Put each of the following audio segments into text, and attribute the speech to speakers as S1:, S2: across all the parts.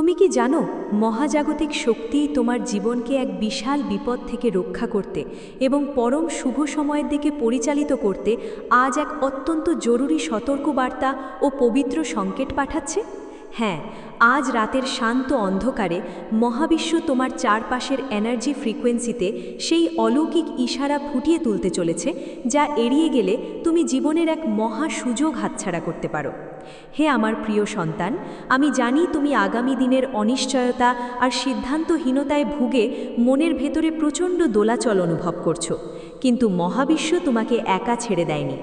S1: তুমি কি জানো, মহাজাগতিক শক্তি তোমার জীবনকে এক বিশাল বিপদ থেকে রক্ষা করতে এবং পরম শুভ সময়ের দিকে পরিচালিত করতে আজ এক অত্যন্ত জরুরি সতর্কবার্তা ও পবিত্র সংকেত পাঠাচ্ছে? হ্যাঁ, আজ রাতের শান্ত অন্ধকারে মহাবিশ্ব তোমার চারপাশের এনার্জি ফ্রিকোয়েন্সিতে সেই অলৌকিক ইশারা ফুটিয়ে তুলতে চলেছে, যা এড়িয়ে গেলে তুমি জীবনের এক মহা সুযোগ হাতছাড়া করতে পারো। হে আমার প্রিয় সন্তান, আমি জানি তুমি আগামী দিনের অনিশ্চয়তা আর সিদ্ধান্তহীনতায় ভুগে মনের ভেতরে প্রচণ্ড দোলাচল অনুভব করছো, কিন্তু মহাবিশ্ব তোমাকে একা ছেড়ে দেয়নি।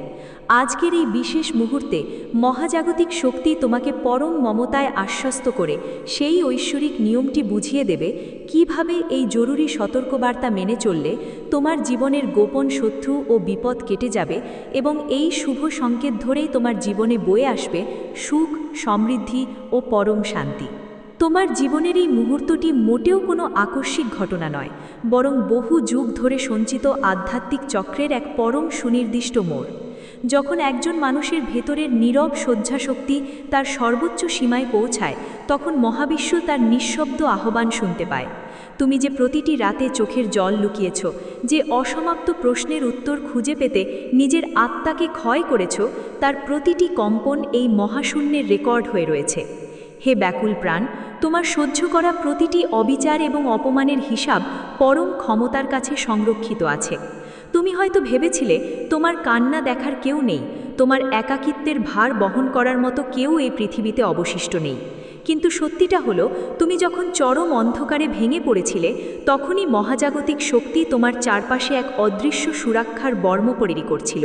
S1: আজকের এই বিশেষ মুহূর্তে মহাজাগতিক শক্তি তোমাকে পরম মমতায় আশ্বস্ত করে সেই ঐশ্বরিক নিয়মটি বুঝিয়ে দেবে কিভাবে এই জরুরি সতর্কবার্তা মেনে চললে তোমার জীবনের গোপন শত্রু ও বিপদ কেটে যাবে এবং এই শুভ সংকেত ধরেই তোমার জীবনে বয়ে আসবে সুখ, সমৃদ্ধি ও পরম শান্তি। তোমার জীবনের এই মুহূর্তটি মোটেও কোনো আকস্মিক ঘটনা নয়, বরং বহু যুগ ধরে সঞ্চিত আধ্যাত্মিক চক্রের এক পরম সুনির্দিষ্ট মোড়। যখন একজন মানুষের ভেতরের নীরব শয্যাশক্তি তার সর্বোচ্চ সীমায় পৌঁছায়, তখন মহাবিশ্ব তার নিঃশব্দ আহ্বান শুনতে পায়। তুমি যে প্রতিটি রাতে চোখের জল লুকিয়েছ, যে অসমাপ্ত প্রশ্নের উত্তর খুঁজে পেতে নিজের আত্মাকে ক্ষয় করেছ, তার প্রতিটি কম্পন এই মহাশূন্যের রেকর্ড হয়ে রয়েছে। হে ব্যাকুল প্রাণ, তোমার সহ্য করা প্রতিটি অবিচার এবং অপমানের হিসাব পরম ক্ষমতার কাছে সংরক্ষিত আছে। তুমি হয়তো ভেবেছিলে তোমার কান্না দেখার কেউ নেই, তোমার একাকিত্বের ভার বহন করার মতো কেউ এই পৃথিবীতে অবশিষ্ট নেই। কিন্তু সত্যিটা হলো, তুমি যখন চরম অন্ধকারে ভেঙে পড়েছিলে, তখনই মহাজাগতিক শক্তি তোমার চারপাশে এক অদৃশ্য সুরক্ষার বর্ম তৈরি করছিল।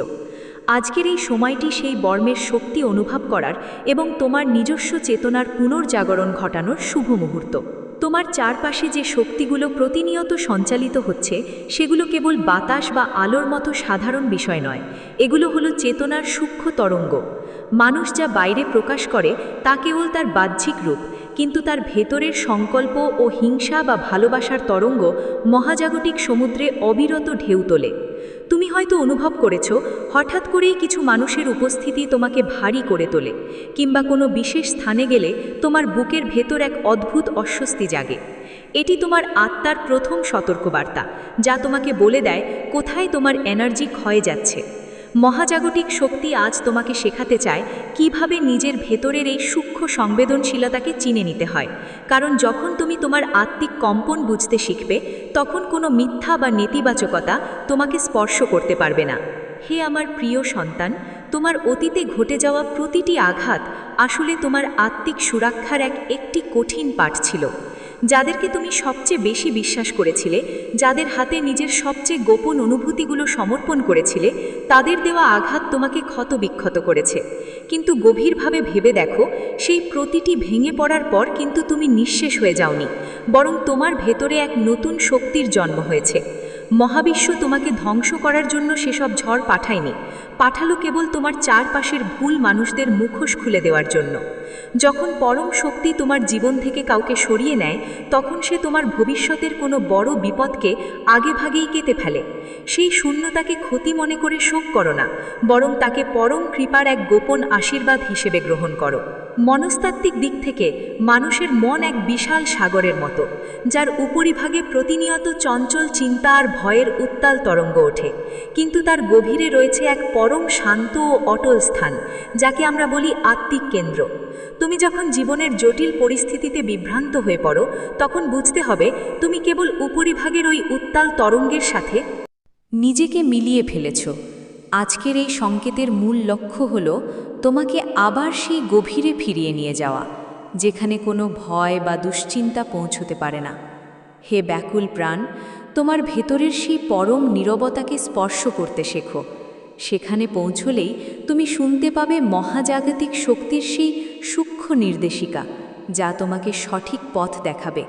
S1: আজকের এই সময়টি সেই বর্মের শক্তি অনুভব করার এবং তোমার নিজস্ব চেতনার পুনর্জাগরণ ঘটানোর শুভ মুহূর্ত। তোমার চারপাশে যে শক্তিগুলো প্রতিনিয়ত সঞ্চালিত হচ্ছে, সেগুলো কেবল বাতাস বা আলোর মতো সাধারণ বিষয় নয়, এগুলো হলো চেতনার সূক্ষ্ম তরঙ্গ। মানুষ যা বাইরে প্রকাশ করে তা কেবল তার বাহ্যিক রূপ, কিন্তু তার ভেতরের সংকল্প ও হিংসা বা ভালোবাসার তরঙ্গ মহাজাগতিক সমুদ্রে অবিরত ঢেউ তোলে। তুমি হয়তো অনুভব করেছো, হঠাৎ করেই কিছু মানুষের উপস্থিতি তোমাকে ভারী করে তোলে, কিংবা কোনো বিশেষ স্থানে গেলে তোমার বুকের ভেতর এক অদ্ভুত অস্বস্তি জাগে। এটি তোমার আত্মার প্রথম সতর্কবার্তা, যা তোমাকে বলে দেয় কোথায় তোমার এনার্জি ক্ষয়ে যাচ্ছে। মহাজাগতিক শক্তি আজ তোমাকে শেখাতে চায় কিভাবে নিজের ভেতরের এই সূক্ষ্ম সংবেদনশীলতাকে চিনে নিতে হয়, কারণ যখন তুমি তোমার আত্মিক কম্পন বুঝতে শিখবে, তখন কোনো মিথ্যা বা নেতিবাচকতা তোমাকে স্পর্শ করতে পারবে না। হে আমার প্রিয় সন্তান, তোমার অতীতে ঘটে যাওয়া প্রতিটি আঘাত আসলে তোমার আত্মিক সুরক্ষার একটি কঠিন পাঠ ছিল। যাদেরকে তুমি সবচেয়ে বেশি বিশ্বাস করেছিলে, যাদের হাতে নিজের সবচেয়ে গোপন অনুভূতিগুলো সমর্পণ করেছিলে, তাদের দেওয়া আঘাত তোমাকে ক্ষতবিক্ষত করেছে। কিন্তু গভীরভাবে ভেবে দেখো, সেই প্রতিটি ভেঙে পড়ার পর কিন্তু তুমি নিঃশেষ হয়ে যাওনি, বরং তোমার ভেতরে এক নতুন শক্তির জন্ম হয়েছে। মহাবিশ্ব তোমাকে ধ্বংস করার জন্য সেসব ঝড় পাঠালো কেবল তোমার চারপাশের ভুল মানুষদের মুখোশ খুলে দেওয়ার জন্য। যখন পরম শক্তি তোমার জীবন থেকে কাউকে সরিয়ে নেয়, তখন সে তোমার ভবিষ্যতের কোনো বড় বিপদকে আগেভাগেই কেটে ফেলে। সেই শূন্যতাকে ক্ষতি মনে করে শোক করো না, বরং তাকে পরম কৃপার এক গোপন আশীর্বাদ হিসেবে গ্রহণ করো। মনস্তাত্ত্বিক দিক থেকে মানুষের মন এক বিশাল সাগরের মতো, যার উপরিভাগে প্রতিনিয়ত চঞ্চল চিন্তা আর ভয়ের উত্তাল তরঙ্গ ওঠে, কিন্তু তার গভীরে রয়েছে এক পরম শান্ত ও অটল স্থান, যাকে আমরা বলি আত্মিক কেন্দ্র। তুমি যখন জীবনের জটিল পরিস্থিতিতে বিভ্রান্ত হয়ে পড়ো, তখন বুঝতে হবে তুমি কেবল উপরিভাগের ওই উত্তাল তরঙ্গের সাথে নিজেকে মিলিয়ে ফেলেছ। আজকের এই সংকেতের মূল লক্ষ্য হল তোমাকে আবার সেই গভীরে ফিরিয়ে নিয়ে যাওয়া, যেখানে কোনো ভয় বা দুশ্চিন্তা পৌঁছতে পারে না। হে ব্যাকুল প্রাণ, তোমার ভেতরের সেই পরম নীরবতাকে স্পর্শ করতে শেখো। সেখানে পৌঁছলেই তুমি শুনতে পাবে মহাজাগতিক শক্তির সেই সূক্ষ্ম নির্দেশিকা, যা তোমাকে সঠিক পথ দেখাবে।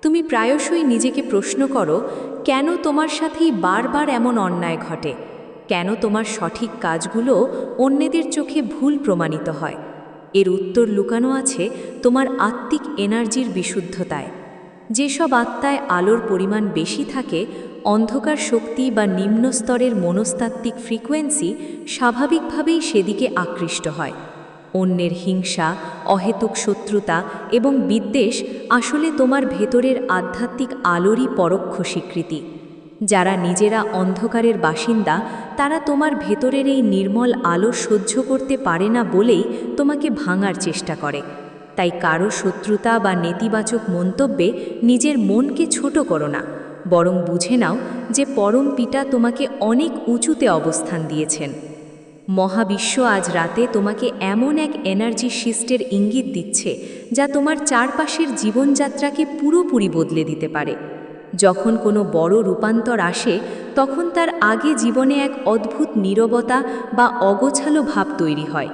S1: তুমি প্রায়শই নিজেকে প্রশ্ন করো, কেন তোমার সাথেই বারবার এমন অন্যায় ঘটে? কেন তোমার সঠিক কাজগুলো অন্যদের চোখে ভুল প্রমাণিত হয়? এর উত্তর লুকানো আছে তোমার আত্মিক এনার্জির বিশুদ্ধতায়। যেসব আত্মায় আলোর পরিমাণ বেশি থাকে, অন্ধকার শক্তি বা নিম্ন স্তরের মনস্তাত্ত্বিক ফ্রিকোয়েন্সি স্বাভাবিকভাবেই সেদিকে আকৃষ্ট হয়। অন্যের হিংসা, অহেতুক শত্রুতা এবং বিদ্বেষ আসলে তোমার ভেতরের আধ্যাত্মিক আলোরই পরোক্ষ স্বীকৃতি। যারা নিজেরা অন্ধকারের বাসিন্দা, তারা তোমার ভেতরের এই নির্মল আলো সহ্য করতে পারে না বলেই তোমাকে ভাঙার চেষ্টা করে। তাই কারো শত্রুতা বা নেতিবাচক মন্তব্যে নিজের মনকে ছোট করো না, বরং বুঝে নাও যে পরম পিতা তোমাকে অনেক উঁচুতে অবস্থান দিয়েছেন। মহাবিশ্ব আজ রাতে তোমাকে এমন এক এনার্জি শিফটের ইঙ্গিত দিচ্ছে যা তোমার চারপাশের জীবনযাত্রাকে পুরোপুরি বদলে দিতে পারে। যখন কোনো বড় রূপান্তর আসে, তখন তার আগে জীবনে এক অদ্ভুত নীরবতা বা অগোছালো ভাব তৈরি হয়।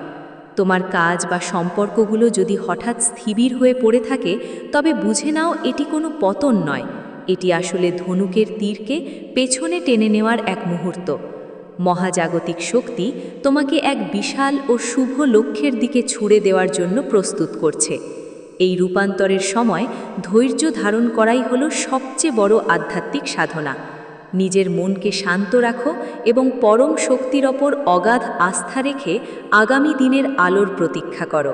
S1: তোমার কাজ বা সম্পর্কগুলো যদি হঠাৎ স্থির হয়ে পড়ে থাকে, তবে বুঝে নাও এটি কোনো পতন নয়, এটি আসলে ধনুকের তীরকে পেছনে টেনে নেওয়ার এক মুহূর্ত। মহাজাগতিক শক্তি তোমাকে এক বিশাল ও শুভ লক্ষ্যের দিকে ছুড়ে দেওয়ার জন্য প্রস্তুত করছে। এই রূপান্তরের সময় ধৈর্য ধারণ করাই হলো সবচেয়ে বড় আধ্যাত্মিক সাধনা। নিজের মনকে শান্ত রাখো এবং পরম শক্তির ওপর অগাধ আস্থা রেখে আগামী দিনের আলোর প্রতীক্ষা করো।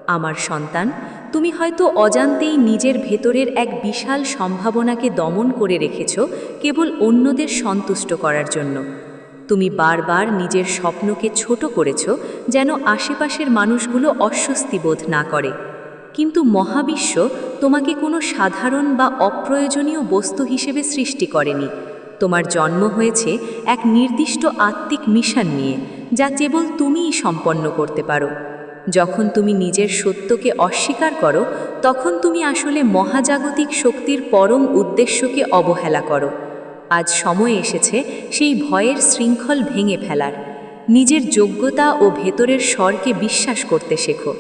S1: আমার সন্তান, তুমি হয়তো অজান্তেই নিজের ভেতরের এক বিশাল সম্ভাবনাকে দমন করে রেখেছ কেবল অন্যদের সন্তুষ্ট করার জন্য। তুমি বারবার নিজের স্বপ্নকে ছোট করেছ যেন আশেপাশের মানুষগুলো অস্বস্তি বোধ না করে। কিন্তু মহাবিশ্ব তোমাকে কোনো সাধারণ বা অপ্রয়োজনীয় বস্তু হিসেবে সৃষ্টি করেনি। তোমার জন্ম হয়েছে এক নির্দিষ্ট আত্মিক মিশন নিয়ে, যা কেবল তুমিই সম্পন্ন করতে পারো। যখন তুমি নিজের সত্যকে অস্বীকার করো, তখন তুমি আসলে মহাজাগতিক শক্তির পরম উদ্দেশ্যকে অবহেলা করো। আজ সময় এসেছে সেই ভয়ের শৃঙ্খল ভেঙে ফেলার। নিজের যোগ্যতা ও ভেতরের স্বরকে বিশ্বাস করতে শেখো,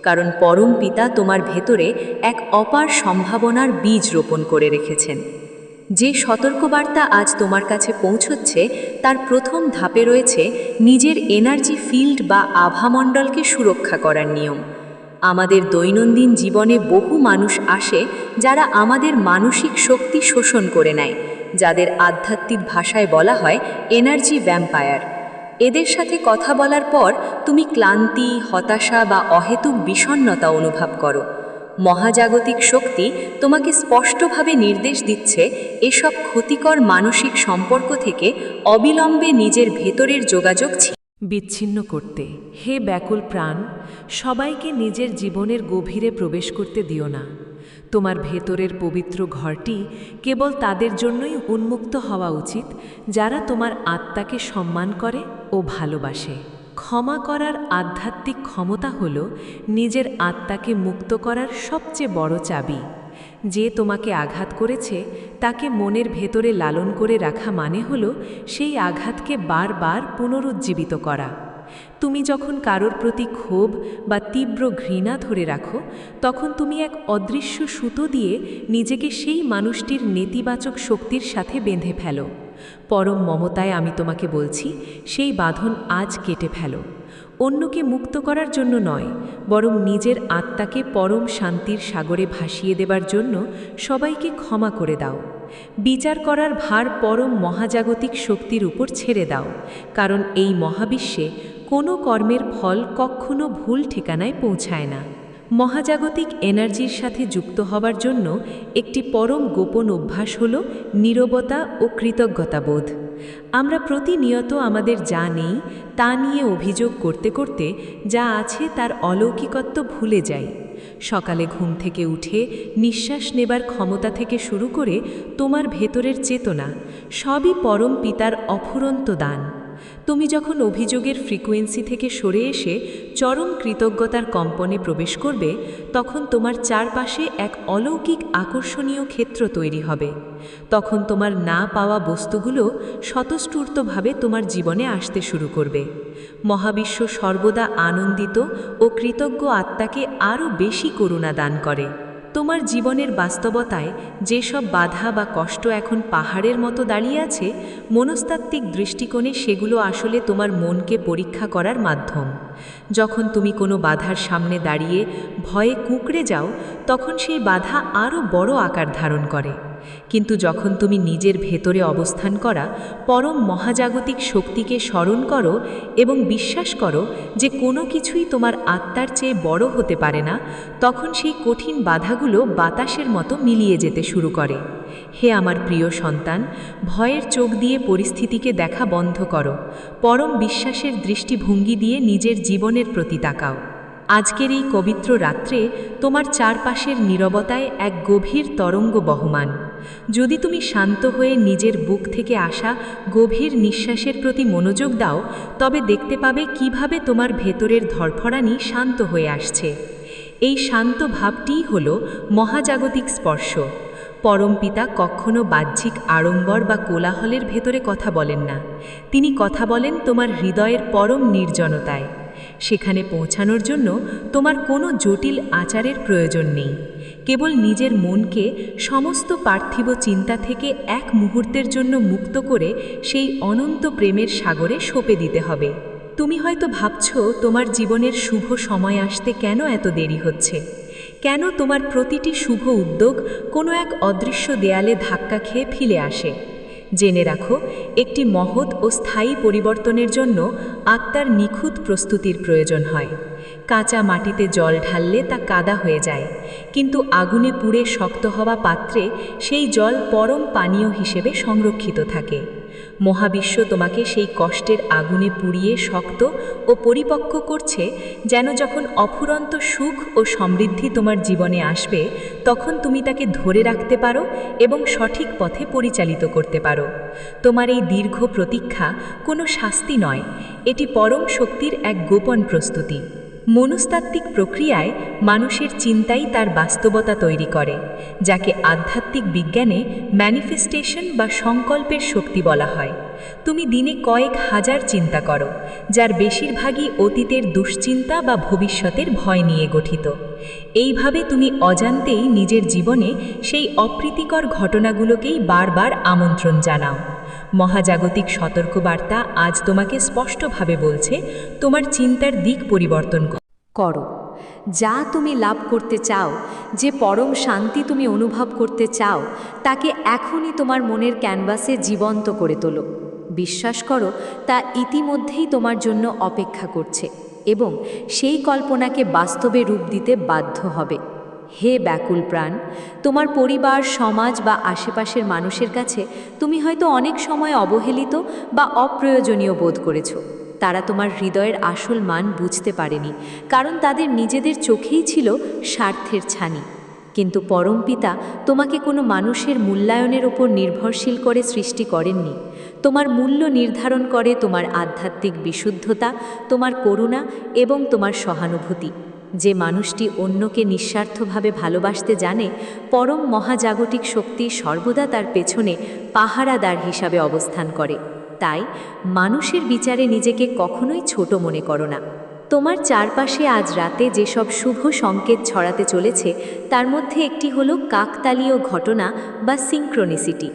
S1: কারণ পরম পিতা তোমার ভেতরে এক অপার সম্ভাবনার বীজ রোপণ করে রেখেছেন। যে সতর্কবার্তা আজ তোমার কাছে পৌঁছচ্ছে, তার প্রথম ধাপে রয়েছে নিজের এনার্জি ফিল্ড বা আভামণ্ডলকে সুরক্ষা করার নিয়ম। আমাদের দৈনন্দিন জীবনে বহু মানুষ আসে যারা আমাদের মানসিক শক্তি শোষণ করে নেয়, যাদের আধ্যাত্মিক ভাষায় বলা হয় এনার্জি ভ্যাম্পায়ার। এদের সাথে কথা বলার পর তুমি ক্লান্তি, হতাশা বা অহেতুক বিষণ্ণতা অনুভব করো। মহাজাগতিক শক্তি তোমাকে স্পষ্টভাবে নির্দেশ দিচ্ছে এসব ক্ষতিকর মানসিক সম্পর্ক থেকে অবিলম্বে নিজের ভেতরের যোগাযোগ
S2: বিচ্ছিন্ন করতে। হে ব্যাকুল প্রাণ, সবাইকে নিজের জীবনের গভীরে প্রবেশ করতে দিও না। তোমার ভেতরের পবিত্র ঘরটি কেবল তাদের জন্যই উন্মুক্ত হওয়া উচিত যারা তোমার আত্মাকে সম্মান করে ও ভালোবাসে। ক্ষমা করার আধ্যাত্মিক ক্ষমতা হল নিজের আত্মাকে মুক্ত করার সবচেয়ে বড় চাবি। যে তোমাকে আঘাত করেছে তাকে মনের ভেতরে লালন করে রাখা মানে হল সেই আঘাতকে বারবার পুনরুজ্জীবিত করা। তুমি যখন কারোর প্রতি ক্ষোভ বা তীব্র ঘৃণা ধরে রাখো, তখন তুমি এক অদৃশ্য সুতো দিয়ে নিজেকে সেই মানুষটির নেতিবাচক শক্তির সাথে বেঁধে ফেলো। পরম মমতায় আমি তোমাকে বলছি, সেই বাঁধন আজ কেটে ফেলো। অন্যকে মুক্ত করার জন্য নয়, বরং নিজের আত্মাকে পরম শান্তির সাগরে ভাসিয়ে দেবার জন্য সবাইকে ক্ষমা করে দাও। বিচার করার ভার পরম মহাজাগতিক শক্তির উপর ছেড়ে দাও, কারণ এই মহাবিশ্বে কোনো কর্মের ফল কখনো ভুল ঠিকানায় পৌঁছায় না। মহাজাগতিক এনার্জির সাথে যুক্ত হবার জন্য একটি পরম গোপন অভ্যাস হল নীরবতা ও কৃতজ্ঞতাবোধ। আমরা প্রতিনিয়ত আমাদের যা নেই তা নিয়ে অভিযোগ করতে করতে যা আছে তার অলৌকিকত্ব ভুলে যাই। সকালে ঘুম থেকে উঠে নিঃশ্বাস নেবার ক্ষমতা থেকে শুরু করে তোমার ভেতরের চেতনা, সবই পরম পিতার অফুরন্ত দান। তুমি যখন অভিযোগের ফ্রিকোয়েন্সি থেকে সরে এসে চরম কৃতজ্ঞতার কম্পনে প্রবেশ করবে, তখন তোমার চারপাশে এক অলৌকিক আকর্ষণীয় ক্ষেত্র তৈরি হবে। তখন তোমার না পাওয়া বস্তুগুলো স্বতঃস্ফূর্তভাবে তোমার জীবনে আসতে শুরু করবে। মহাবিশ্ব সর্বদা আনন্দিত ও কৃতজ্ঞ আত্মাকে আরও বেশি করুণা দান করে। তোমার জীবনের বাস্তবতায় যেসব বাধা বা কষ্ট এখন পাহাড়ের মতো দাঁড়িয়ে আছে, মনস্তাত্ত্বিক দৃষ্টিকোণে সেগুলো আসলে তোমার মনকে পরীক্ষা করার মাধ্যম। যখন তুমি কোনো বাধার সামনে দাঁড়িয়ে ভয়ে কুঁকড়ে যাও, তখন সেই বাধা আরও বড় আকার ধারণ করে। কিন্তু যখন তুমি নিজের ভেতরে অবস্থান করা পরম মহাজাগতিক শক্তিকে স্মরণ করো এবং বিশ্বাস করো যে কোনো কিছুই তোমার আত্মার চেয়ে বড় হতে পারে না, তখন সেই কঠিন বাধাগুলো বাতাসের মতো মিলিয়ে যেতে শুরু করে। হে আমার প্রিয় সন্তান, ভয়ের চোখ দিয়ে পরিস্থিতিকে দেখা বন্ধ করো, পরম বিশ্বাসের দৃষ্টিভঙ্গি দিয়ে নিজের জীবনের প্রতি তাকাও। আজকের এই পবিত্র রাত্রে তোমার চারপাশের নীরবতায় এক গভীর তরঙ্গ বহমান। যদি তুমি শান্ত হয়ে নিজের বুক থেকে আসা গভীর নিঃশ্বাসের প্রতি মনোযোগ দাও, তবে দেখতে পাবে কিভাবে তোমার ভেতরের ধড়ফড়ানি শান্ত হয়ে আসছে। এই শান্ত ভাবটিই হল মহাজাগতিক স্পর্শ। পরমপিতা কখনো বাহ্যিক আড়ম্বর বা কোলাহলের ভেতরে কথা বলেন না, তিনি কথা বলেন তোমার হৃদয়ের পরম নির্জনতায়। সেখানে পৌঁছানোর জন্য তোমার কোনো জটিল আচারের প্রয়োজন নেই, কেবল নিজের মনকে সমস্ত পার্থিব চিন্তা থেকে এক মুহূর্তের জন্য মুক্ত করে সেই অনন্ত প্রেমের সাগরে সঁপে দিতে হবে। তুমি হয়তো ভাবছো তোমার জীবনের শুভ সময় আসতে কেন এত দেরি হচ্ছে, কেন তোমার প্রতিটি শুভ উদ্যোগ কোনো এক অদৃশ্য দেয়ালে ধাক্কা খেয়ে ফিরে আসে। জেনে রাখো, একটি মহৎ ও স্থায়ী পরিবর্তনের জন্য আত্মার নিখুঁত প্রস্তুতির প্রয়োজন হয়। কাঁচা মাটিতে জল ঢাললে তা কাদা হয়ে যায়, কিন্তু আগুনে পুড়ে শক্ত হওয়া পাত্রে সেই জল পরম পানীয় হিসেবে সংরক্ষিত থাকে। মহাবিশ্ব তোমাকে সেই কষ্টের আগুনে পুড়িয়ে শক্ত ও পরিপক্ক করছে, যেন যখন অফুরন্ত সুখ ও সমৃদ্ধি তোমার জীবনে আসবে, তখন তুমি তাকে ধরে রাখতে পারো এবং সঠিক পথে পরিচালিত করতে পারো। তোমার এই দীর্ঘ প্রতীক্ষা কোনো শাস্তি নয়, এটি পরম শক্তির এক গোপন প্রস্তুতি। মনস্তাত্ত্বিক প্রক্রিয়ায় মানুষের চিন্তাই তার বাস্তবতা তৈরি করে, যাকে আধ্যাত্মিক বিজ্ঞানে ম্যানিফেস্টেশন বা সংকল্পের শক্তি বলা হয়। তুমি দিনে কয়েক হাজার চিন্তা করো, যার বেশিরভাগই অতীতের দুশ্চিন্তা বা ভবিষ্যতের ভয় নিয়ে গঠিত। এইভাবে তুমি অজান্তেই নিজের জীবনে সেই অপ্রীতিকর ঘটনাগুলোকেই বারবার আমন্ত্রণ জানাও। মহাজাগতিক সতর্কবার্তা আজ তোমাকে স্পষ্টভাবে বলছে, তোমার চিন্তার দিক পরিবর্তন
S1: করো। যা তুমি লাভ করতে চাও, যে পরম শান্তি তুমি অনুভব করতে চাও, তাকে এখনই তোমার মনের ক্যানভাসে জীবন্ত করে তোলো। বিশ্বাস করো, তা ইতিমধ্যেই তোমার জন্য অপেক্ষা করছে এবং সেই কল্পনাকে বাস্তবে রূপ দিতে বাধ্য হবে। হে ব্যাকুল প্রাণ, তোমার পরিবার, সমাজ বা আশেপাশের মানুষের কাছে তুমি হয়তো অনেক সময় অবহেলিত বা অপ্রয়োজনীয় বোধ করেছো। তারা তোমার হৃদয়ের আসল মান বুঝতে পারেনি, কারণ তাদের নিজেদের চোখেই ছিল স্বার্থের ছানি। কিন্তু পরমপিতা তোমাকে কোনো মানুষের মূল্যায়নের ওপর নির্ভরশীল করে সৃষ্টি করেননি। তোমার মূল্য নির্ধারণ করে তোমার আধ্যাত্মিক বিশুদ্ধতা, তোমার করুণা এবং তোমার সহানুভূতি। যে মানুষটি অন্যকে নিঃস্বার্থভাবে ভালোবাসতে জানে, পরম মহাজাগতিক শক্তি সর্বদা তার পেছনে পাহারাদার হিসাবে অবস্থান করে। তাই মানুষের বিচারে নিজেকে কখনোই ছোট মনে করো না। তোমার চারপাশে আজ রাতে যেসব শুভ সংকেত ছড়াতে চলেছে, তার মধ্যে একটি হলো কাকতালীয় ঘটনা বা সিঙ্ক্রোনিসিটি।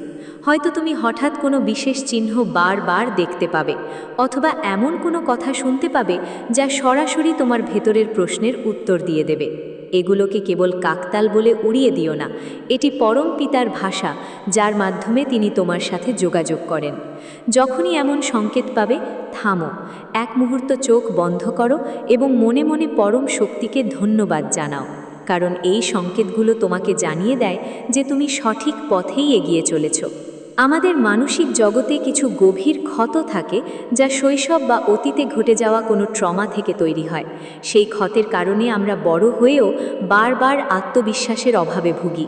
S1: হয়তো তুমি হঠাৎ কোনো বিশেষ চিহ্ন বারবার দেখতে পাবে, অথবা এমন কোনো কথা শুনতে পাবে যা সরাসরি তোমার ভেতরের প্রশ্নের উত্তর দিয়ে দেবে। এগুলোকে কেবল কাকতাল বলে উড়িয়ে দিও না, এটি পরম পিতার ভাষা, যার মাধ্যমে তিনি তোমার সাথে যোগাযোগ করেন। যখনই এমন সংকেত পাবে, থামো, এক মুহূর্ত চোখ বন্ধ করো এবং মনে মনে পরম শক্তিকে ধন্যবাদ জানাও, কারণ এই সংকেতগুলো তোমাকে জানিয়ে দেয় যে তুমি সঠিক পথেই এগিয়ে চলেছ। আমাদের মানসিক জগতে কিছু গভীর ক্ষত থাকে, যা শৈশব বা অতীতে ঘটে যাওয়া কোনো ট্রমা থেকে তৈরি হয়। সেই ক্ষতের কারণে আমরা বড় হয়েও বারবার আত্মবিশ্বাসের অভাবে ভুগি,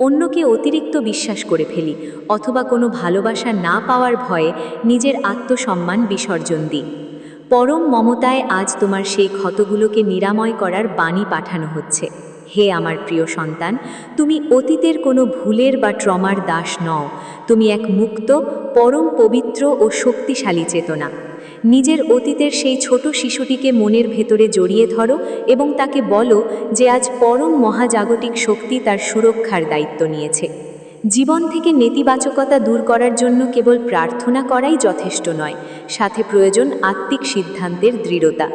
S1: অন্যকে অতিরিক্ত বিশ্বাস করে ফেলি, অথবা কোনো ভালোবাসা না পাওয়ার ভয়ে নিজের আত্মসম্মান বিসর্জন দিই। পরম মমতায় আজ তোমার সেই ক্ষতগুলোকে নিরাময় করার বাণী পাঠানো হচ্ছে। হে আমার প্রিয় সন্তান, তুমি অতীতের কোনো ভুলের বা ট্রমার দাস নও। তুমি এক মুক্ত, পরম পবিত্র ও শক্তিশালী চেতনা। নিজের অতীতের সেই ছোট শিশুটিকে মনের ভেতরে জড়িয়ে ধরো এবং তাকে বলো যে আজ পরম মহাজাগতিক শক্তি তার সুরক্ষার দায়িত্ব নিয়েছে। জীবন থেকে নেতিবাচকতা দূর করার জন্য কেবল প্রার্থনা করাই যথেষ্ট নয়, সাথে প্রয়োজন আত্মিক সিদ্ধান্তের দৃঢ়তা।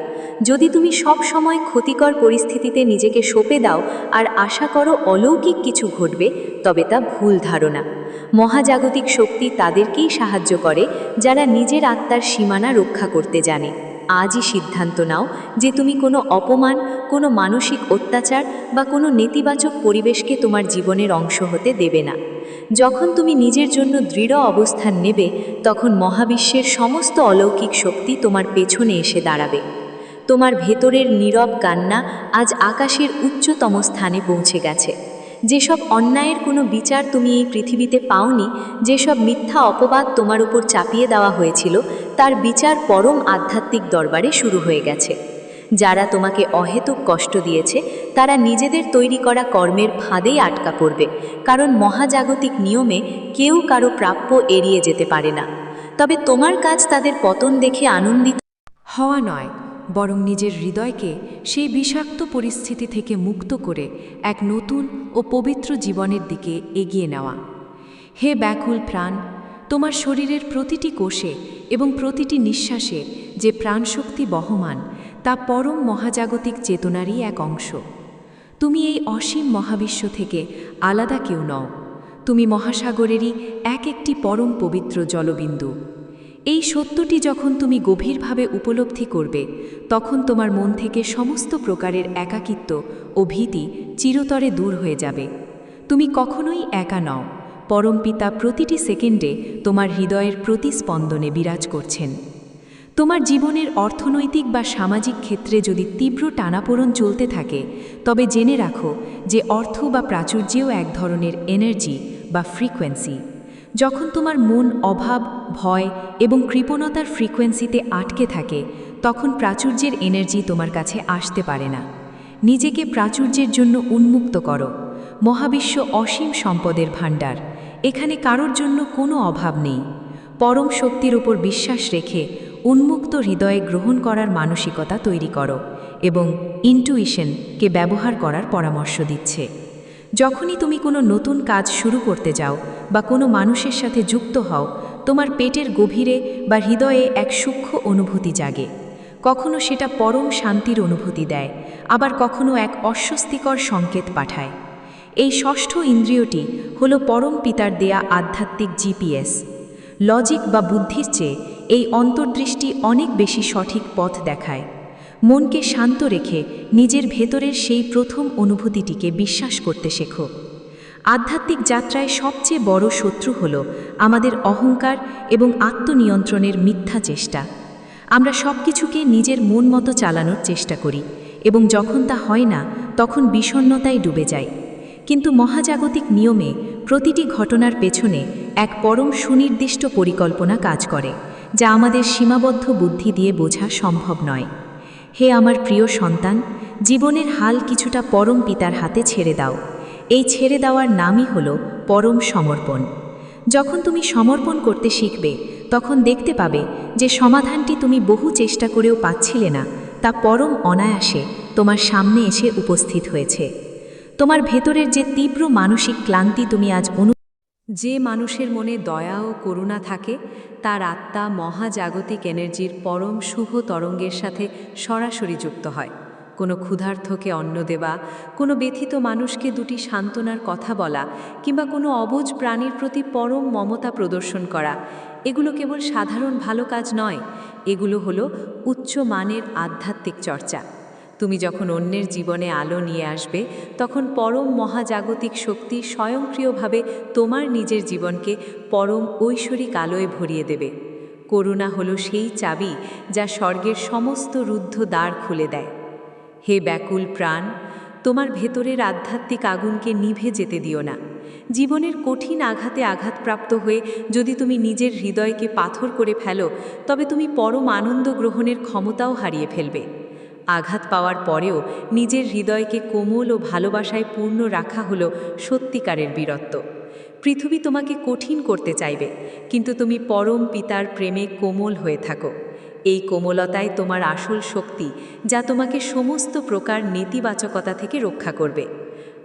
S1: যদি তুমি সব সময় ক্ষতিকর পরিস্থিতিতে নিজেকে সঁপে দাও আর আশা করো অলৌকিক কিছু ঘটবে, তবে তা ভুল ধারণা। মহাজাগতিক শক্তি তাদেরকেই সাহায্য করে যারা নিজের আত্মার সীমানা রক্ষা করতে জানে। আজই সিদ্ধান্ত নাও যে তুমি কোনো অপমান, কোনো মানসিক অত্যাচার বা কোনো নেতিবাচক পরিবেশকে তোমার জীবনের অংশ হতে দেবে না। যখন তুমি নিজের জন্য দৃঢ় অবস্থান নেবে, তখন মহাবিশ্বের সমস্ত অলৌকিক শক্তি তোমার পেছনে এসে দাঁড়াবে। তোমার ভেতরের নীরব কান্না আজ আকাশের উচ্চতম স্থানে পৌঁছে গেছে। যেসব অন্যায়ের কোনো বিচার তুমি এই পৃথিবীতে পাওনি, যেসব মিথ্যা অপবাদ তোমার উপর চাপিয়ে দেওয়া হয়েছিল, তার বিচার পরম আধ্যাত্মিক দরবারে শুরু হয়ে গেছে। যারা তোমাকে অহেতুক কষ্ট দিয়েছে, তারা নিজেদের তৈরি করা কর্মের ফাঁদেই আটকা পড়বে, কারণ মহাজাগতিক নিয়মে কেউ কারো প্রাপ্য এড়িয়ে যেতে পারে না। তবে তোমার কাজ তাদের পতন দেখে আনন্দিত
S2: হওয়া নয়, বরং নিজের হৃদয়কে সেই বিষাক্ত পরিস্থিতি থেকে মুক্ত করে এক নতুন ও পবিত্র জীবনের দিকে এগিয়ে নেওয়া। হে ব্যাকুল প্রাণ, তোমার শরীরের প্রতিটি কোষে এবং প্রতিটি নিঃশ্বাসে যে প্রাণশক্তি বহমান, তা পরম মহাজাগতিক চেতনারই এক অংশ। তুমি এই অসীম মহাবিশ্ব থেকে আলাদা কেউ নও, তুমি মহাসাগরেরই একটি পরম পবিত্র জলবিন্দু। এই সত্যটি যখন তুমি গভীরভাবে উপলব্ধি করবে, তখন তোমার মন থেকে সমস্ত প্রকারের একাকিত্ব ও ভীতি চিরতরে দূর হয়ে যাবে। তুমি কখনোই একা নও, পরমপিতা প্রতিটি সেকেন্ডে তোমার হৃদয়ের প্রতিস্পন্দনে বিরাজ করছেন। তোমার জীবনের অর্থনৈতিক বা সামাজিক ক্ষেত্রে যদি তীব্র টানাপোড়েন চলতে থাকে, তবে জেনে রাখো যে অর্থ বা প্রাচুর্যেও এক ধরনের এনার্জি বা ফ্রিকোয়েন্সি। যখন তোমার মন অভাব, ভয় এবং কৃপণতার ফ্রিকোয়েন্সিতে আটকে থাকে, তখন প্রাচুর্যের এনার্জি তোমার কাছে আসতে পারে না। নিজেকে প্রাচুর্যের জন্য উন্মুক্ত করো। মহাবিশ্ব অসীম সম্পদের ভাণ্ডার, এখানে কারোর জন্য কোনো অভাব নেই। পরম শক্তির উপর বিশ্বাস রেখে উন্মুক্ত হৃদয়ে গ্রহণ করার মানসিকতা তৈরি করো এবং ইনটুইশনকে ব্যবহার করার পরামর্শ দিচ্ছে। যখনই তুমি কোনো নতুন কাজ শুরু করতে যাও বা কোনো মানুষের সাথে যুক্ত হও, তোমার পেটের গভীরে বা হৃদয়ে এক সূক্ষ্ম অনুভূতি জাগে। কখনো সেটা পরম শান্তির অনুভূতি দেয়, আবার কখনো এক অস্বস্তিকর সংকেত পাঠায়। এই ষষ্ঠ ইন্দ্রিয়টি হলো পরম পিতার দেয়া আধ্যাত্মিক জিপিএস। লজিক বা বুদ্ধির চেয়ে এই অন্তর্দৃষ্টি অনেক বেশি সঠিক পথ দেখায়। মনকে শান্ত রেখে নিজের ভেতরের সেই প্রথম অনুভূতিটিকে বিশ্বাস করতে শেখো। আধ্যাত্মিক যাত্রায় সবচেয়ে বড় শত্রু হল আমাদের অহংকার এবং আত্মনিয়ন্ত্রণের মিথ্যা চেষ্টা। আমরা সব কিছুকে নিজের মন মতো চালানোর চেষ্টা করি এবং যখন তা হয় না, তখন বিষণ্ণতায় ডুবে যাই। কিন্তু মহাজাগতিক নিয়মে প্রতিটি ঘটনার পেছনে এক পরম সুনির্দিষ্ট পরিকল্পনা কাজ করে, যা আমাদের সীমাবদ্ধ বুদ্ধি দিয়ে বোঝা সম্ভব নয়। হে আমার প্রিয় সন্তান, জীবনের হাল কিছুটা পরম পিতার হাতে ছেড়ে দাও। এই ছেড়ে দেওয়ার নামই হলো পরম সমর্পণ। যখন তুমি সমর্পণ করতে শিখবে, তখন দেখতে পাবে যে সমাধানটি তুমি বহু চেষ্টা করেও পাচ্ছিলে না, তা পরম অনায়াসে তোমার সামনে এসে উপস্থিত হয়েছে। তোমার ভেতরের যে তীব্র মানসিক ক্লান্তি তুমি আজ যে মানুষের মনে দয়া ও করুণা থাকে, তার আত্মা মহাজাগতিক এনার্জির পরম শুভ তরঙ্গের সাথে সরাসরি যুক্ত হয়। কোনো ক্ষুধার্তকে অন্ন দেওয়া, কোনো ব্যথিত মানুষকে দুটি সান্ত্বনার কথা বলা, কিংবা কোনো অবুঝ প্রাণীর প্রতি পরম মমতা প্রদর্শন করা, এগুলো কেবল সাধারণ ভালো কাজ নয়, এগুলো হলো উচ্চ মানের আধ্যাত্মিক চর্চা। তুমি যখন অন্যের জীবনে আলো নিয়ে আসবে, তখন পরম মহাজাগতিক শক্তি স্বয়ংক্রিয়ভাবে তোমার নিজের জীবনকে পরম ঐশ্বরিক আলোয় ভরিয়ে দেবে। করুণা হলো সেই চাবি যা স্বর্গের সমস্ত রুদ্ধ দ্বার খুলে দেয়। হে ব্যাকুল প্রাণ, তোমার ভেতরের আধ্যাত্মিক আগুনকে নিভে যেতে দিও না। জীবনের কঠিন আঘাতে আঘাতপ্রাপ্ত হয়ে যদি তুমি নিজের হৃদয়কে পাথর করে ফেলো, তবে তুমি পরম আনন্দ গ্রহণের ক্ষমতাও হারিয়ে ফেলবে। আঘাত পাওয়ার পরেও নিজের হৃদয়কে কোমল ও ভালোবাসায় পূর্ণ রাখা হলো সত্যিকারের বীরত্ব। পৃথিবী তোমাকে কঠিন করতে চাইবে, কিন্তু তুমি পরম পিতার প্রেমে কোমল হয়ে থাকো। এই কোমলতাই তোমার আসল শক্তি, যা তোমাকে সমস্ত প্রকার নেতিবাচকতা থেকে রক্ষা করবে।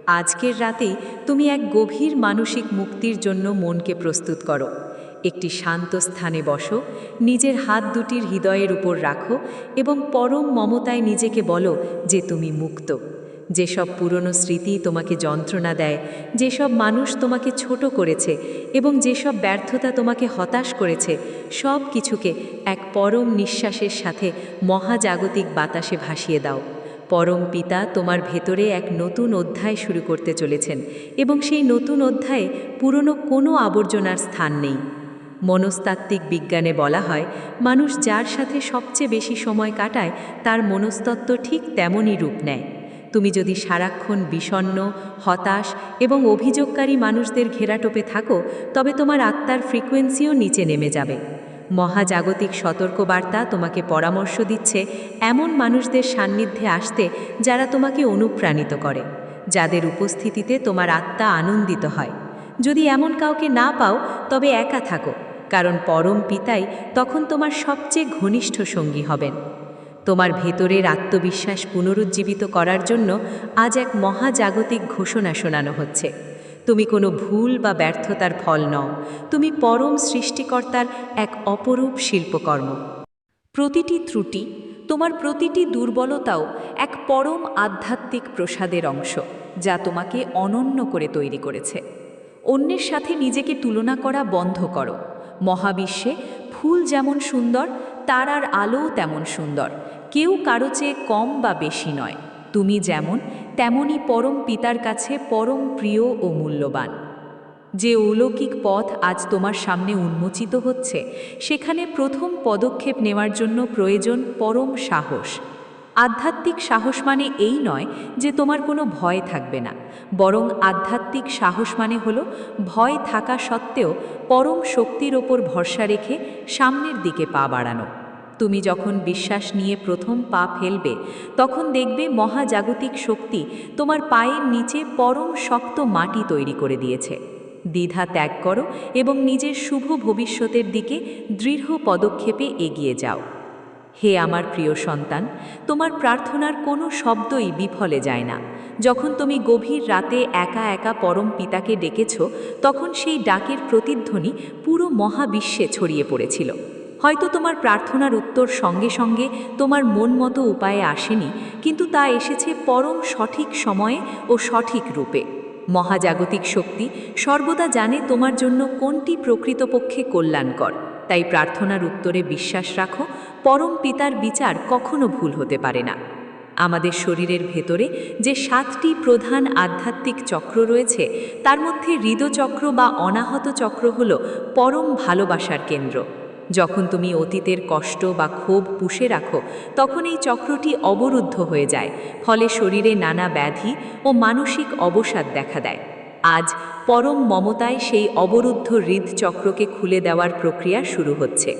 S1: আজকের রাতেই তুমি এক গভীর মানসিক মুক্তির জন্য মনকে প্রস্তুত করো। একটি শান্ত স্থানে বসো, নিজের হাত দুটির হৃদয়ের উপর রাখো এবং পরম মমতায় নিজেকে বলো যে তুমি মুক্ত। যেসব পুরনো স্মৃতি তোমাকে যন্ত্রণা দেয়, যেসব মানুষ তোমাকে ছোট করেছে এবং যেসব ব্যর্থতা তোমাকে হতাশ করেছে, সব কিছুকে এক পরম নিঃশ্বাসের সাথে মহাজাগতিক বাতাসে ভাসিয়ে দাও। পরম পিতা তোমার ভেতরে এক নতুন অধ্যায় শুরু করতে চলেছেন এবং সেই নতুন অধ্যায়ে পুরনো কোনো আবর্জনার স্থান নেই। মনস্তাত্ত্বিক বিজ্ঞানে বলা হয়, মানুষ যার সাথে সবচেয়ে বেশি সময় কাটায় তার মনস্তত্ত্ব ঠিক তেমনই রূপ নেয়। তুমি যদি সারাক্ষণ বিষণ্ণ, হতাশ এবং অভিযোগকারী মানুষদের ঘেরাটোপে থাকো, তবে তোমার আত্মার ফ্রিকোয়েন্সিও নিচে নেমে যাবে। মহাজাগতিক সতর্কবার্তা তোমাকে পরামর্শ দিচ্ছে এমন মানুষদের সান্নিধ্যে আসতে যারা তোমাকে অনুপ্রাণিত করে, যাদের উপস্থিতিতে তোমার আত্মা আনন্দিত হয়। যদি এমন কাউকে না পাও, তবে একা থাকো, কারণ পরম পিতাই তখন তোমার সবচেয়ে ঘনিষ্ঠ সঙ্গী হবেন। তোমার ভেতরের আত্মবিশ্বাস পুনরুজ্জীবিত করার জন্য আজ এক মহাজাগতিক ঘোষণা শোনানো হচ্ছে। তুমি কোনো ভুল বা ব্যর্থতার ফল নও, তুমি পরম সৃষ্টিকর্তার এক অপরূপ শিল্পকর্ম। প্রতিটি ত্রুটি, তোমার প্রতিটি দুর্বলতাও এক পরম আধ্যাত্মিক প্রসাদের অংশ, যা তোমাকে অনন্য করে তৈরি করেছে। অন্যের সাথে নিজেকে তুলনা করা বন্ধ করো। মহাবিশ্বে ফুল যেমন সুন্দর, তারার আলোও তেমন সুন্দর। কেউ কারো চেয়ে কম বা বেশি নয়। তুমি যেমন, তেমনই পরম পিতার কাছে পরম প্রিয় ও মূল্যবান। যে অলৌকিক পথ আজ তোমার সামনে উন্মোচিত হচ্ছে, সেখানে প্রথম পদক্ষেপ নেওয়ার জন্য প্রয়োজন পরম সাহস। আধ্যাত্মিক সাহস মানে এই নয় যে তোমার কোনো ভয় থাকবে না, বরং আধ্যাত্মিক সাহস মানে হলো ভয় থাকা সত্ত্বেও পরম শক্তির ওপর ভরসা রেখে সামনের দিকে পা বাড়ানো। তুমি যখন বিশ্বাস নিয়ে প্রথম পা ফেলবে, তখন দেখবে মহাজাগতিক শক্তি তোমার পায়ের নিচে পরম শক্ত মাটি তৈরি করে দিয়েছে। দ্বিধা ত্যাগ করো এবং নিজের শুভ ভবিষ্যতের দিকে দৃঢ় পদক্ষেপে এগিয়ে যাও। হে আমার প্রিয় সন্তান, তোমার প্রার্থনার কোনো শব্দই বিফলে যায় না। যখন তুমি গভীর রাতে একা একা পরম পিতাকে ডেকেছ, তখন সেই ডাকের প্রতিধ্বনি পুরো মহাবিশ্বে ছড়িয়ে পড়েছিল। হয়তো তোমার প্রার্থনার উত্তর সঙ্গে সঙ্গে তোমার মন মতো উপায়ে আসেনি, কিন্তু তা এসেছে পরম সঠিক সময়ে ও সঠিক রূপে। মহাজাগতিক শক্তি সর্বদা জানে তোমার জন্য কোনটি প্রকৃতপক্ষে কল্যাণকর। তাই প্রার্থনার উত্তরে বিশ্বাস রাখো, পরম পিতার বিচার কখনো ভুল হতে পারে না। আমাদের শরীরের ভেতরে যে 7টি প্রধান আধ্যাত্মিক চক্র রয়েছে, তার মধ্যে হৃদচক্র বা অনাহত চক্র হল পরম ভালোবাসার কেন্দ্র। যখন তুমি অতীতের কষ্ট বা ক্ষোভ পুষে রাখো, তখন এই চক্রটি অবরুদ্ধ হয়ে যায়, ফলে শরীরে নানা ব্যাধি ও মানসিক অবসাদ দেখা দেয়। আজ পরম মমতায় সেই অবরুদ্ধ হৃদচক্রকে খুলে দেওয়ার প্রক্রিয়া শুরু হচ্ছে।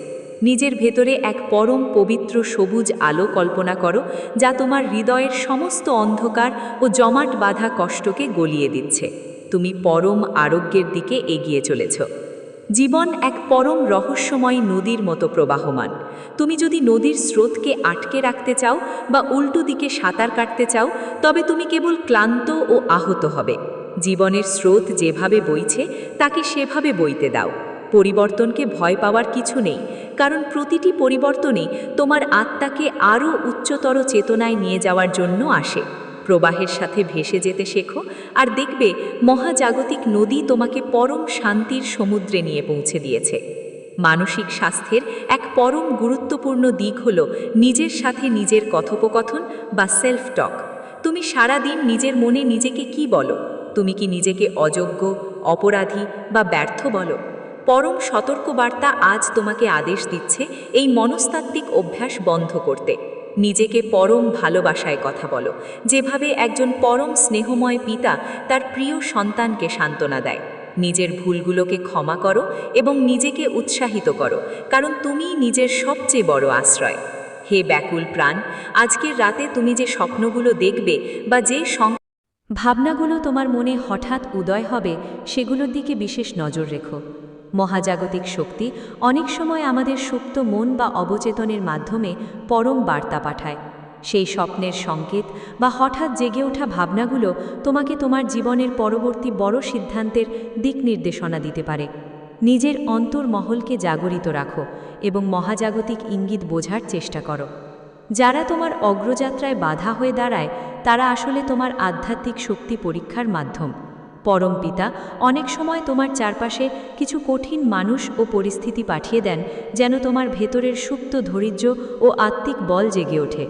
S1: নিজের ভেতরে এক পরম পবিত্র সবুজ আলো কল্পনা করো, যা তোমার হৃদয়ের সমস্ত অন্ধকার ও জমাট বাঁধা কষ্টকে গলিয়ে দিচ্ছে। তুমি পরম আরোগ্যের দিকে এগিয়ে চলেছ। জীবন এক পরম রহস্যময় নদীর মতো প্রবাহমান। তুমি যদি নদীর স্রোতকে আটকে রাখতে চাও বা উল্টো দিকে সাঁতার কাটতে চাও, তবে তুমি কেবল ক্লান্ত ও আহত হবে। জীবনের স্রোত যেভাবে বইছে, তাকে সেভাবে বইতে দাও। পরিবর্তনকে ভয় পাওয়ার কিছু নেই, কারণ প্রতিটি পরিবর্তনই তোমার আত্মাকে আরও উচ্চতর চেতনায় নিয়ে যাওয়ার জন্য আসে। প্রবাহের সাথে ভেসে যেতে শেখো, আর দেখবে মহাজাগতিক নদী তোমাকে পরম শান্তির সমুদ্রে নিয়ে পৌঁছে দিয়েছে। মানসিক স্বাস্থ্যের এক পরম গুরুত্বপূর্ণ দিক হল নিজের সাথে নিজের কথোপকথন বা সেলফ টক। তুমি সারা দিন নিজের মনে নিজেকে কি বলো? তুমি কি নিজেকে অযোগ্য, অপরাধী বা ব্যর্থ বলো? পরম সতর্কবার্তা আজ তোমাকে আদেশ দিচ্ছে এই মনস্তাত্ত্বিক অভ্যাস বন্ধ করতে। নিজেকে পরম ভালোবাসায় কথা বলো, যেভাবে একজন পরম স্নেহময় পিতা তার প্রিয় সন্তানকে সান্ত্বনা দেয়। নিজের ভুলগুলোকে ক্ষমা করো এবং নিজেকে উৎসাহিত করো, কারণ তুমিই নিজের সবচেয়ে বড় আশ্রয়। হে ব্যাকুল প্রাণ, আজকের রাতে তুমি যে স্বপ্নগুলো দেখবে বা যে ভাবনাগুলো তোমার মনে হঠাৎ উদয় হবে, সেগুলোর দিকে বিশেষ নজর রেখো। মহাজাগতিক শক্তি অনেক সময় আমাদের সুপ্ত মন বা অবচেতনের মাধ্যমে পরম বার্তা পাঠায়। সেই স্বপ্নের সংকেত বা হঠাৎ জেগে ওঠা ভাবনাগুলো তোমাকে তোমার জীবনের পরবর্তী বড় সিদ্ধান্তের দিক নির্দেশনা দিতে পারে। নিজের অন্তর্মহলকে জাগরিত রাখো এবং মহাজাগতিক ইঙ্গিত বোঝার চেষ্টা করো। যারা তোমার অগ্রযাত্রায় বাধা হয়ে দাঁড়ায় তারা আসলে তোমার আধ্যাত্মিক শক্তি পরীক্ষার মাধ্যম। পরম পিতা অনেক সময় তোমার চারপাশে কিছু কঠিন মানুষ ও পরিস্থিতি পাঠিয়ে দেন যেন তোমার ভেতরের সুপ্ত ধৈর্য ও আত্মিক বল জেগে ওঠে।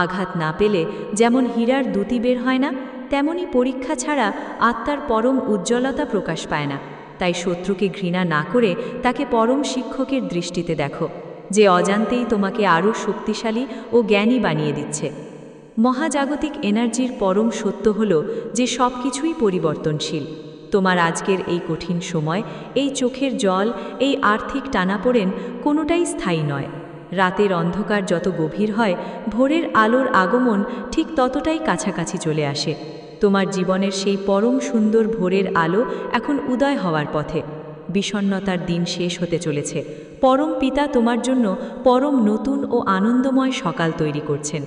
S1: আঘাত না পেলে যেমন হীরার দ্যুতি বের হয় না, তেমনি পরীক্ষা ছাড়া আত্মার পরম উজ্জ্বলতা প্রকাশ পায় না। তাই শত্রুকে ঘৃণা না করে তাকে পরম শিক্ষকের দৃষ্টিতে দেখো, যে অজান্তেই তোমাকে আরও শক্তিশালী ও জ্ঞানী বানিয়ে দিচ্ছে। মহাজাগতিক এনার্জির পরম সত্য হল যে সব কিছুই পরিবর্তনশীল। তোমার আজকের এই কঠিন সময়, এই চোখের জল, এই আর্থিক টানাপোড়েন কোনোটাই স্থায়ী নয়। রাতের অন্ধকার যত গভীর হয়, ভোরের আলোর আগমন ঠিক ততটাই কাছাকাছি চলে আসে। তোমার জীবনের সেই পরম সুন্দর ভোরের আলো এখন উদয় হওয়ার পথে। বিষণ্ণতার দিন শেষ হতে চলেছে। পরম পিতা তোমার জন্য পরম নতুন ও আনন্দময় সকাল তৈরি করছেন।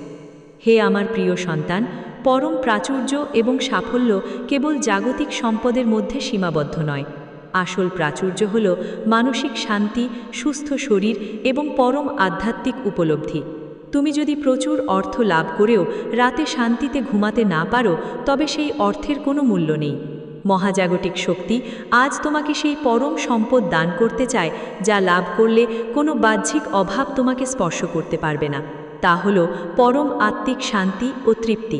S1: হে আমার প্রিয় সন্তান, পরম প্রাচুর্য এবং সাফল্য কেবল জাগতিক সম্পদের মধ্যে সীমাবদ্ধ নয়। আসল প্রাচুর্য হল মানসিক শান্তি, সুস্থ শরীর এবং পরম আধ্যাত্মিক উপলব্ধি। তুমি যদি প্রচুর অর্থ লাভ করেও রাতে শান্তিতে ঘুমাতে না পারো, তবে সেই অর্থের কোনো মূল্য নেই। মহাজাগতিক শক্তি আজ তোমাকে সেই পরম সম্পদ দান করতে চায় যা লাভ করলে কোনো বাহ্যিক অভাব তোমাকে স্পর্শ করতে পারবে না। তা হল পরম আত্মিক শান্তি ও তৃপ্তি।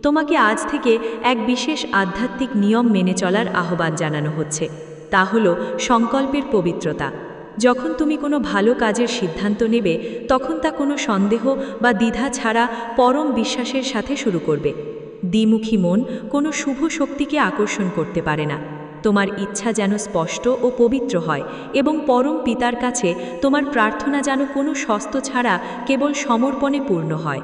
S1: তোমাকে আজ থেকে এক বিশেষ আধ্যাত্মিক নিয়ম মেনে চলার আহ্বান জানানো হচ্ছে। তা হল সংকল্পের পবিত্রতা। যখন তুমি কোনো ভালো কাজের সিদ্ধান্ত নেবে, তখন তা কোনো সন্দেহ বা দ্বিধা ছাড়া পরম বিশ্বাসের সাথে শুরু করবে। দ্বিমুখী মন কোনো শুভ শক্তিকে আকর্ষণ করতে পারে না। তোমার ইচ্ছা যেন স্পষ্ট ও পবিত্র হয় এবং পরম পিতার কাছে তোমার প্রার্থনা যেন কোনো শস্ত ছাড়া কেবল সমর্পণে পূর্ণ হয়।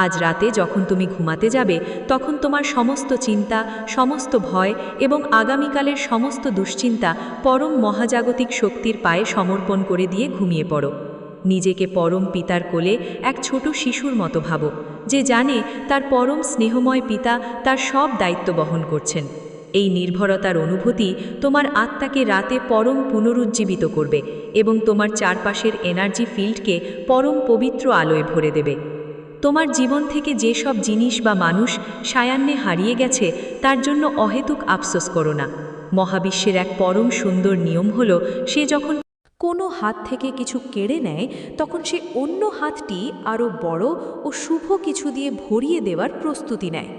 S1: আজ রাতে যখন তুমি ঘুমাতে যাবে, তখন তোমার সমস্ত চিন্তা, সমস্ত ভয় এবং আগামীকালের সমস্ত দুশ্চিন্তা পরম মহাজাগতিক শক্তির পায়ে সমর্পণ করে দিয়ে ঘুমিয়ে পড়ো। নিজেকে পরম পিতার কোলে এক ছোট শিশুর মতো ভাবো, যে জানে তার পরম স্নেহময় পিতা তার সব দায়িত্ব বহন করছেন। এই নির্ভরতার অনুভূতি তোমার আত্মাকে রাতে পরম পুনরুজ্জীবিত করবে এবং তোমার চারপাশের এনার্জি ফিল্ডকে পরম পবিত্র আলোয় ভরে দেবে। তোমার জীবন থেকে যেসব জিনিস বা মানুষ সায়ান্নে হারিয়ে গেছে, তার জন্য অহেতুক আফসোস করো না। মহাবিশ্বের এক পরম সুন্দর নিয়ম হলো, সে যখন কোনো হাত থেকে কিছু কেড়ে নেয়, তখন সে অন্য হাতটি আরও বড় ও শুভ কিছু দিয়ে ভরিয়ে দেওয়ার প্রস্তুতি নেয়।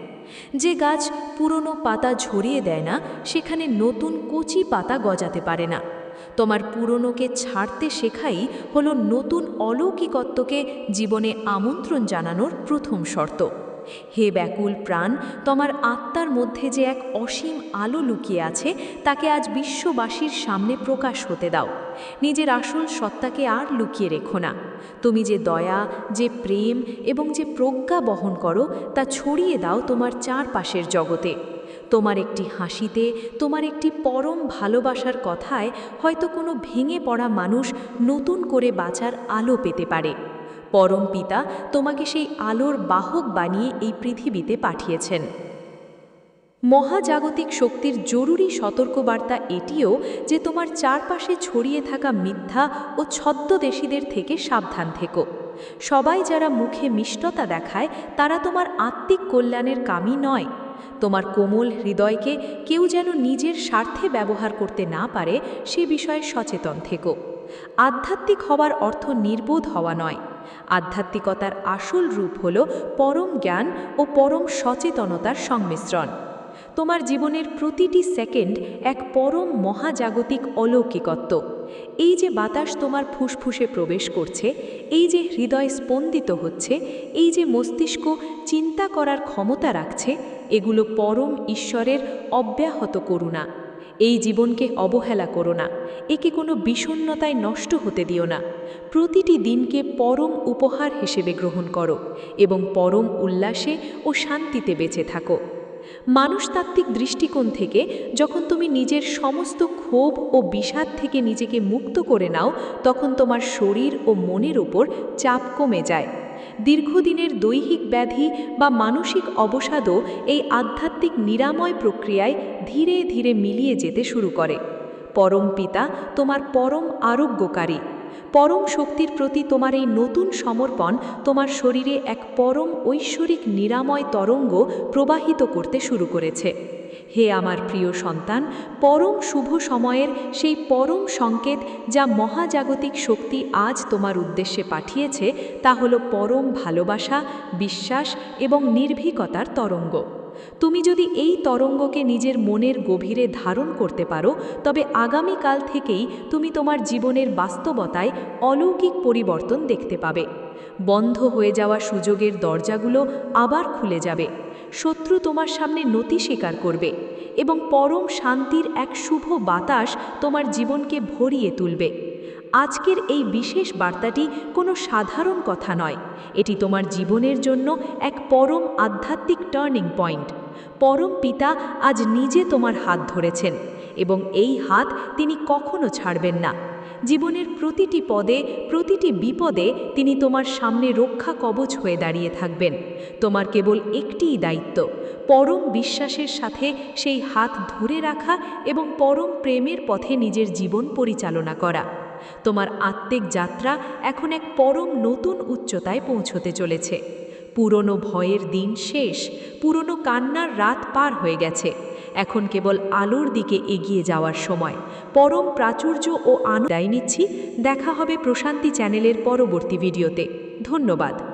S1: যে গাছ পুরনো পাতা ঝরিয়ে দেয় না, সেখানে নতুন কচি পাতা গজাতে পারে না। তোমার পুরনোকে ছাড়তে শেখাই হলো নতুন অলৌকিকত্বকে জীবনে আমন্ত্রণ জানানোর প্রথম শর্ত। হে ব্যাকুল প্রাণ, তোমার আত্মার মধ্যে যে এক অসীম আলো লুকিয়ে আছে, তাকে আজ বিশ্ববাসীর সামনে প্রকাশ হতে দাও। নিজের আসল সত্তাকে আর লুকিয়ে রেখো না। তুমি যে দয়া, যে প্রেম এবং যে প্রজ্ঞা বহন করো, তা ছড়িয়ে দাও তোমার চারপাশের জগতে। তোমার একটি হাসিতে, তোমার একটি পরম ভালোবাসার কথায় হয়তো কোনো ভেঙে পড়া মানুষ নতুন করে বাঁচার আলো পেতে পারে। পরম পিতা তোমাকে সেই আলোর বাহক বানিয়ে এই পৃথিবীতে পাঠিয়েছেন। মহাজাগতিক শক্তির জরুরি সতর্কবার্তা এটিও যে তোমার চারপাশে ছড়িয়ে থাকা মিথ্যা ও ছদ্মবেশীদের থেকে সাবধান থেকো। সবাই যারা মুখে মিষ্টতা দেখায়, তারা তোমার আত্মিক কল্যাণের কামই নয়। তোমার কোমল হৃদয়কে কেউ যেন নিজের স্বার্থে ব্যবহার করতে না পারে, সে বিষয়ে সচেতন থেকো। আধ্যাত্মিক হওয়ার অর্থ নির্বোধ হওয়া নয়। আধ্যাত্মিকতার আসল রূপ হল পরম জ্ঞান ও পরম সচেতনতার সংমিশ্রণ। তোমার জীবনের প্রতিটি সেকেন্ড এক পরম মহাজাগতিক অলৌকিকত্ব। এই যে বাতাস তোমার ফুসফুসে প্রবেশ করছে, এই যে হৃদয় স্পন্দিত হচ্ছে, এই যে মস্তিষ্ক চিন্তা করার ক্ষমতা রাখছে, এগুলো পরম ঈশ্বরের অব্যাহত করুণা। এই জীবনকে অবহেলা করো না, একে কোনো বিষণ্ণতায় নষ্ট হতে দিও না। প্রতিটি দিনকে পরম উপহার হিসেবে গ্রহণ করো এবং পরম উল্লাসে ও শান্তিতে বেঁচে থাকো। মানুষতাত্ত্বিক দৃষ্টিকোণ থেকে যখন তুমি নিজের সমস্ত ক্ষোভ ও বিষাদ থেকে নিজেকে মুক্ত করে নাও, তখন তোমার শরীর ও মনের উপর চাপ কমে যায়। দীর্ঘদিনের দৈহিক ব্যাধি বা মানসিক অবসাদও এই আধ্যাত্মিক নিরাময় প্রক্রিয়ায় ধীরে ধীরে মিলিয়ে যেতে শুরু করে। পরম পিতা তোমার পরম আরোগ্যকারী। পরম শক্তির প্রতি তোমার এই নতুন সমর্পণ তোমার শরীরে এক পরম ঐশ্বরিক নিরাময় তরঙ্গ প্রবাহিত করতে শুরু করেছে। হে আমার প্রিয় সন্তান, পরম শুভ সময়ের সেই পরম সংকেত যা মহাজাগতিক শক্তি আজ তোমার উদ্দেশ্যে পাঠিয়েছে তা হলো পরম ভালোবাসা, বিশ্বাস এবং নির্ভীকতার তরঙ্গ। তুমি যদি এই তরঙ্গকে নিজের মনের গভীরে ধারণ করতে পারো, তবে আগামীকাল থেকেই তুমি তোমার জীবনের বাস্তবতায় অলৌকিক পরিবর্তন দেখতে পাবে। বন্ধ হয়ে যাওয়া সুযোগের দরজাগুলো আবার খুলে যাবে, শত্রু তোমার সামনে নতি স্বীকার করবে এবং পরম শান্তির এক শুভ বাতাস তোমার জীবনকে ভরিয়ে তুলবে। আজকের এই বিশেষ বার্তাটি কোনো সাধারণ কথা নয়, এটি তোমার জীবনের জন্য এক পরম আধ্যাত্মিক টার্নিং পয়েন্ট। পরম পিতা আজ নিজে তোমার হাত ধরেছেন এবং এই হাত তিনি কখনো ছাড়বেন না। জীবনের প্রতিটি পদে, প্রতিটি বিপদে তিনি তোমার সামনে রক্ষা কবচ হয়ে দাঁড়িয়ে থাকবেন। তোমার কেবল একটিই দায়িত্ব, পরম বিশ্বাসের সাথে সেই হাত ধরে রাখা এবং পরম প্রেমের পথে নিজের জীবন পরিচালনা করা। তোমার আত্মিক যাত্রা এখন এক পরম নতুন উচ্চতায় পৌঁছতে চলেছে। পুরনো ভয়ের দিন শেষ, পুরনো কান্নার রাত পার হয়ে গেছে। এখন কেবল আলোর দিকে এগিয়ে যাওয়ার সময়। পরম প্রাচুর্য ও আনন্দ নিচ্ছি। দেখা হবে প্রশান্তি চ্যানেলের পরবর্তী ভিডিওতে। ধন্যবাদ।